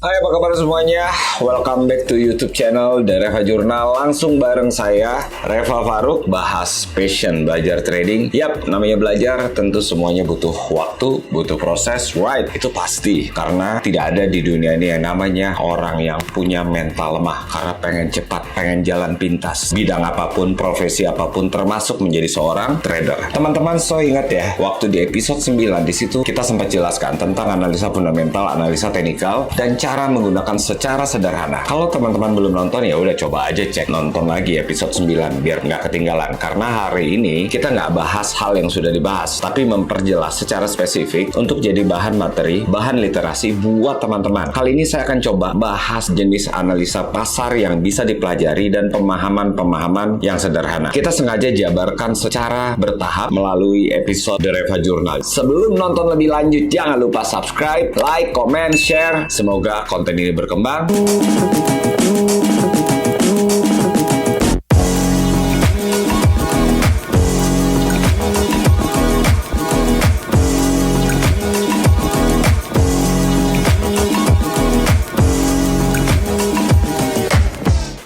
Hai, apa kabar semuanya? Welcome back to YouTube channel The Reva Journal. Langsung bareng saya, Reva Faruk, bahas passion belajar trading. Yap, namanya belajar tentu semuanya butuh waktu, butuh proses, right? Itu pasti, karena tidak ada di dunia ini yang namanya orang yang punya mental lemah karena pengen cepat, pengen jalan pintas. Bidang apapun, profesi apapun, termasuk menjadi seorang trader. Teman-teman, so ingat ya, waktu di episode 9 di situ kita sempat jelaskan tentang analisa fundamental, analisa teknikal, dan cara menggunakan secara sederhana. Kalau teman-teman belum nonton, ya udah coba aja cek nonton lagi episode 9 biar nggak ketinggalan. Karena hari ini kita nggak bahas hal yang sudah dibahas, tapi memperjelas secara spesifik untuk jadi bahan materi, bahan literasi buat teman-teman. Kali ini saya akan coba bahas jenis analisa pasar yang bisa dipelajari dan pemahaman-pemahaman yang sederhana. Kita sengaja jabarkan secara bertahap melalui episode The Reva Journal. Sebelum nonton lebih lanjut, jangan lupa subscribe, like, comment, share. Semoga konten ini berkembang.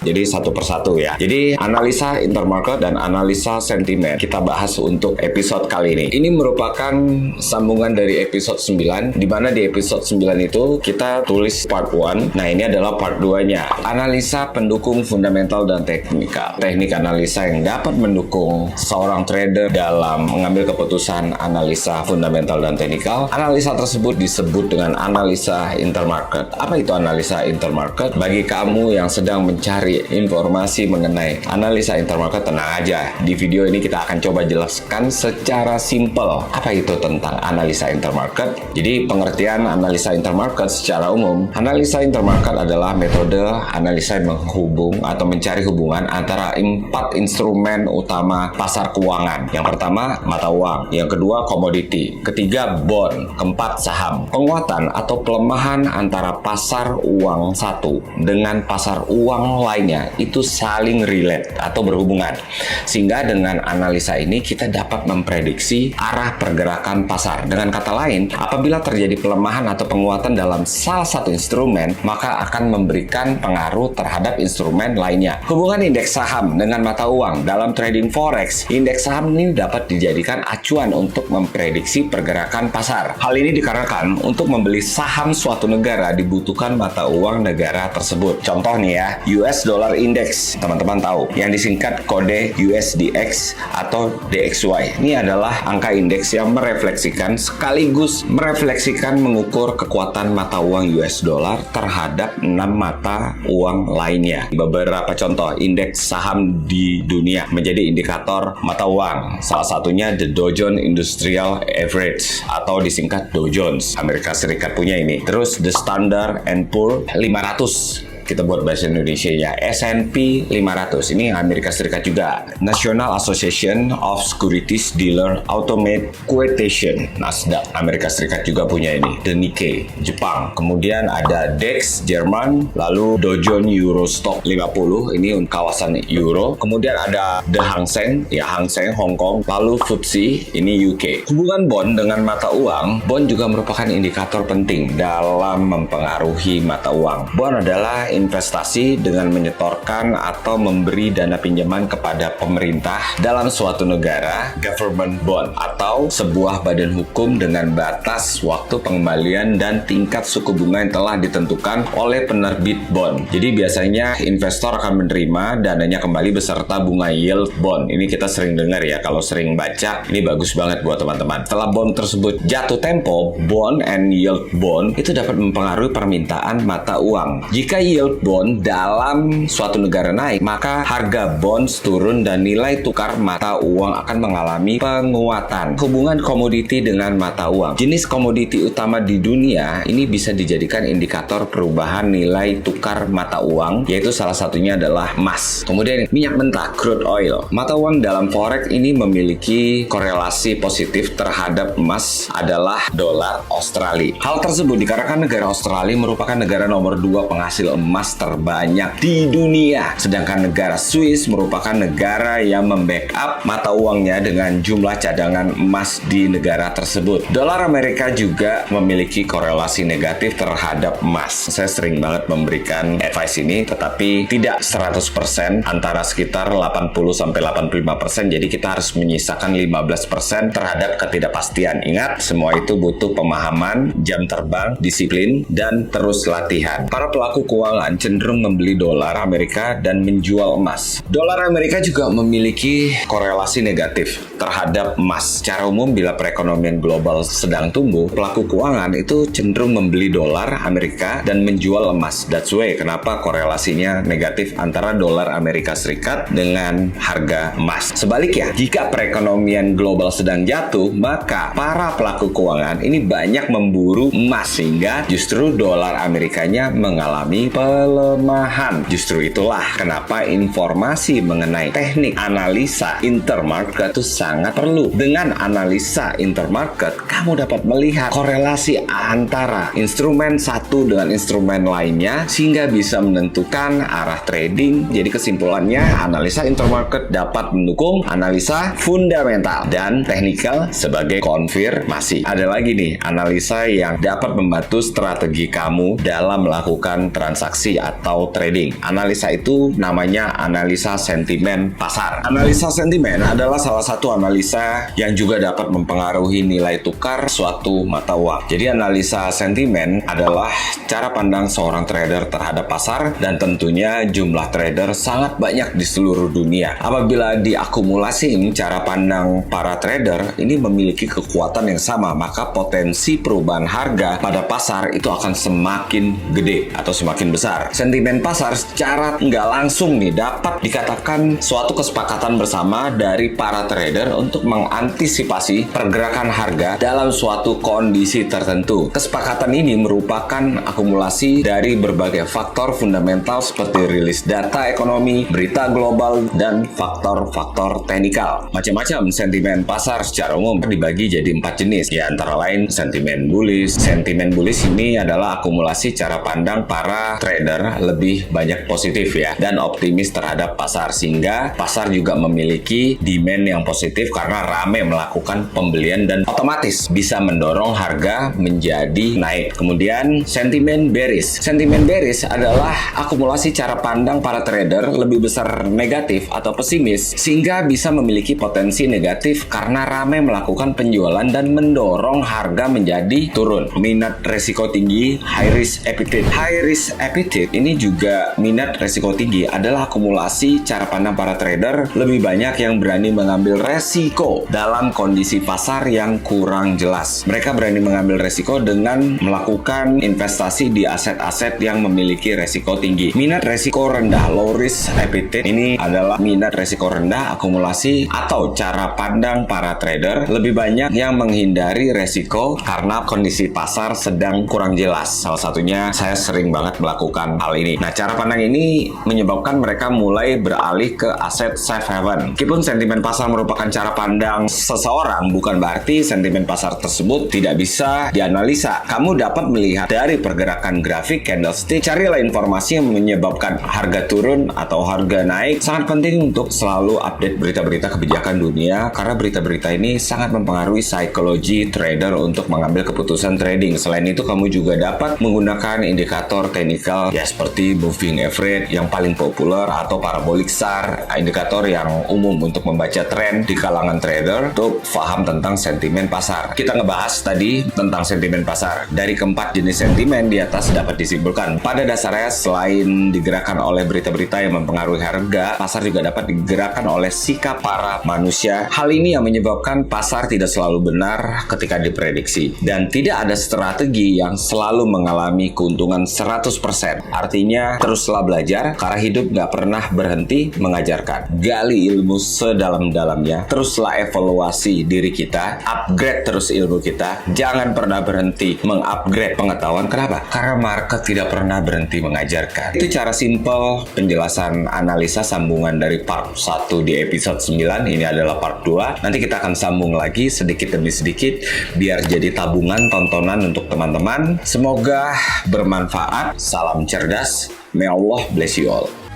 Jadi satu persatu ya. Jadi analisa intermarket dan analisa sentimen kita bahas untuk episode kali ini. Ini merupakan sambungan dari episode 9, di mana di episode 9 itu kita tulis part 1. Nah, ini adalah part 2-nya. Analisa pendukung fundamental dan teknikal. Teknik analisa yang dapat mendukung seorang trader dalam mengambil keputusan analisa fundamental dan teknikal. Analisa tersebut disebut dengan analisa intermarket. Apa itu analisa intermarket? Bagi kamu yang sedang mencari informasi mengenai analisa intermarket, tenang aja. Di video ini kita akan coba jelaskan secara simpel apa itu tentang analisa intermarket. Jadi pengertian analisa intermarket secara umum, analisa intermarket adalah metode analisa yang menghubung atau mencari hubungan antara 4 instrumen utama pasar keuangan. Yang pertama, mata uang. Yang kedua, komoditi. Ketiga, bond. Keempat, saham. Penguatan atau pelemahan antara pasar uang satu dengan pasar uang lainnya itu saling relate atau berhubungan, sehingga dengan analisa ini kita dapat memprediksi arah pergerakan pasar. Dengan kata lain, apabila terjadi pelemahan atau penguatan dalam salah satu instrumen, maka akan memberikan pengaruh terhadap instrumen lainnya. Hubungan indeks saham dengan mata uang dalam trading forex, indeks saham ini dapat dijadikan acuan untuk memprediksi pergerakan pasar. Hal ini dikarenakan untuk membeli saham suatu negara dibutuhkan mata uang negara tersebut. Contoh nih ya, US Dollar Index, teman-teman tahu, yang disingkat kode USDX atau DXY. Ini adalah angka indeks yang merefleksikan sekaligus merefleksikan mengukur kekuatan mata uang US dollar terhadap 6 mata uang lainnya. Beberapa contoh indeks saham di dunia menjadi indikator mata uang. Salah satunya the Dow Jones Industrial Average atau disingkat Dow Jones. Amerika Serikat punya ini. Terus the Standard and Poor 500. Kita buat bahasa Indonesia-nya, S&P 500, ini Amerika Serikat juga. National Association of Securities Dealer Automate Quotation, Nasdaq, Amerika Serikat juga punya ini. The Nikkei, Jepang. Kemudian ada DAX, Jerman. Lalu Dow Jones Euro Stock 50, ini kawasan Euro. Kemudian ada The Hang Seng, ya Hang Seng, Hong Kong. Lalu FTSE, ini UK. Hubungan bond dengan mata uang, bond juga merupakan indikator penting dalam mempengaruhi mata uang. Bond adalah investasi dengan menyetorkan atau memberi dana pinjaman kepada pemerintah dalam suatu negara, government bond, atau sebuah badan hukum dengan batas waktu pengembalian dan tingkat suku bunga yang telah ditentukan oleh penerbit bond. Jadi biasanya investor akan menerima dananya kembali beserta bunga yield bond. Ini kita sering dengar ya, kalau sering baca, ini bagus banget buat teman-teman. Setelah bond tersebut jatuh tempo, bond and yield bond itu dapat mempengaruhi permintaan mata uang. Jika yield bond dalam suatu negara naik, maka harga bonds turun dan nilai tukar mata uang akan mengalami penguatan. Hubungan komoditi dengan mata uang. Jenis komoditi utama di dunia ini bisa dijadikan indikator perubahan nilai tukar mata uang, yaitu salah satunya adalah emas. Kemudian minyak mentah, crude oil. Mata uang dalam forex ini memiliki korelasi positif terhadap emas adalah dolar Australia. Hal tersebut dikarenakan negara Australia merupakan negara nomor 2 penghasil emas emas terbanyak di dunia. Sedangkan negara Swiss merupakan negara yang membackup mata uangnya dengan jumlah cadangan emas di negara tersebut. Dolar Amerika juga memiliki korelasi negatif terhadap emas. Saya sering banget memberikan advice ini, tetapi tidak 100%, antara sekitar 80-85%. Jadi kita harus menyisakan 15% terhadap ketidakpastian. Ingat, semua itu butuh pemahaman, jam terbang, disiplin, dan terus latihan. Para pelaku keuangan cenderung membeli dolar Amerika dan menjual emas. Dolar Amerika juga memiliki korelasi negatif terhadap emas. Secara umum, bila perekonomian global sedang tumbuh, pelaku keuangan itu cenderung membeli dolar Amerika dan menjual emas. That's why kenapa korelasinya negatif antara dolar Amerika Serikat dengan harga emas. Sebaliknya, jika perekonomian global sedang jatuh, maka para pelaku keuangan ini banyak memburu emas, sehingga justru dolar Amerikanya mengalami pelemahan. Justru itulah kenapa informasi mengenai teknik analisa intermarket itu sangat perlu. Dengan analisa intermarket, kamu dapat melihat korelasi antara instrumen satu dengan instrumen lainnya, sehingga bisa menentukan arah trading. Jadi kesimpulannya, analisa intermarket dapat mendukung analisa fundamental dan teknikal sebagai konfirmasi. Ada lagi nih, analisa yang dapat membantu strategi kamu dalam melakukan transaksi atau trading. Analisa itu namanya analisa sentimen pasar. Analisa sentimen adalah salah satu analisa yang juga dapat mempengaruhi nilai tukar suatu mata uang. Jadi analisa sentimen adalah cara pandang seorang trader terhadap pasar, dan tentunya jumlah trader sangat banyak di seluruh dunia. Apabila diakumulasi cara pandang para trader ini memiliki kekuatan yang sama, maka potensi perubahan harga pada pasar itu akan semakin gede atau semakin besar. Sentimen pasar secara nggak langsung nih dapat dikatakan suatu kesepakatan bersama dari para trader untuk mengantisipasi pergerakan harga dalam suatu kondisi tertentu. Kesepakatan ini merupakan akumulasi dari berbagai faktor fundamental seperti rilis data ekonomi, berita global, dan faktor-faktor teknikal. Macam-macam sentimen pasar secara umum dibagi jadi 4 jenis, ya antara lain sentimen bullish. Sentimen bullish ini adalah akumulasi cara pandang para trader lebih banyak positif ya, dan optimis terhadap pasar, sehingga pasar juga memiliki demand yang positif karena rame melakukan pembelian dan otomatis bisa mendorong harga menjadi naik. Kemudian sentimen bearish. Sentimen bearish adalah akumulasi cara pandang para trader lebih besar negatif atau pesimis, sehingga bisa memiliki potensi negatif karena ramai melakukan penjualan dan mendorong harga menjadi turun. Minat resiko tinggi, high risk appetite. High risk appetite ini juga minat resiko tinggi, adalah akumulasi cara pandang para trader lebih banyak yang berani mengambil resiko dalam kondisi pasar yang kurang jelas. Mereka berani mengambil resiko dengan melakukan investasi di aset-aset yang memiliki resiko tinggi. Minat resiko rendah, low risk appetite, ini adalah minat resiko rendah, akumulasi atau cara pandang para trader lebih banyak yang menghindari resiko karena kondisi pasar sedang kurang jelas. Salah satunya saya sering banget melakukan hal ini. Nah, cara pandang ini menyebabkan mereka mulai beralih ke aset safe haven. Meskipun sentimen pasar merupakan cara pandang seseorang, bukan berarti sentimen pasar tersebut tidak bisa dianalisa. Kamu dapat melihat dari pergerakan grafik candlestick. Carilah informasi yang menyebabkan harga turun atau harga naik. Sangat penting untuk selalu update berita-berita kebijakan dunia, karena berita-berita ini sangat mempengaruhi psikologi trader untuk mengambil keputusan trading. Selain itu, kamu juga dapat menggunakan indikator teknikal ya, seperti moving average yang paling populer atau parabolic SAR, indikator yang umum untuk membaca tren di kalangan trader untuk paham tentang sentimen pasar. Kita ngebahas tadi tentang sentimen pasar. Dari keempat jenis sentimen di atas dapat disimpulkan, pada dasarnya selain digerakkan oleh berita-berita yang mempengaruhi harga, pasar juga dapat digerakkan oleh sikap para manusia. Hal ini yang menyebabkan pasar tidak selalu benar ketika diprediksi, dan tidak ada strategi yang selalu mengalami keuntungan 100%. Artinya, teruslah belajar, karena hidup nggak pernah berhenti mengajarkan. Gali ilmu sedalam-dalamnya, teruslah evaluasi diri kita, upgrade terus ilmu kita, jangan pernah berhenti mengupgrade pengetahuan. Kenapa? Karena market tidak pernah berhenti mengajarkan. Itu cara simple penjelasan analisa sambungan dari part 1 di episode 9. Ini adalah part 2. Nanti kita akan sambung lagi sedikit demi sedikit biar jadi tabungan tontonan untuk teman-teman. Semoga bermanfaat. Salam Salam cerdas. May Allah bless you all.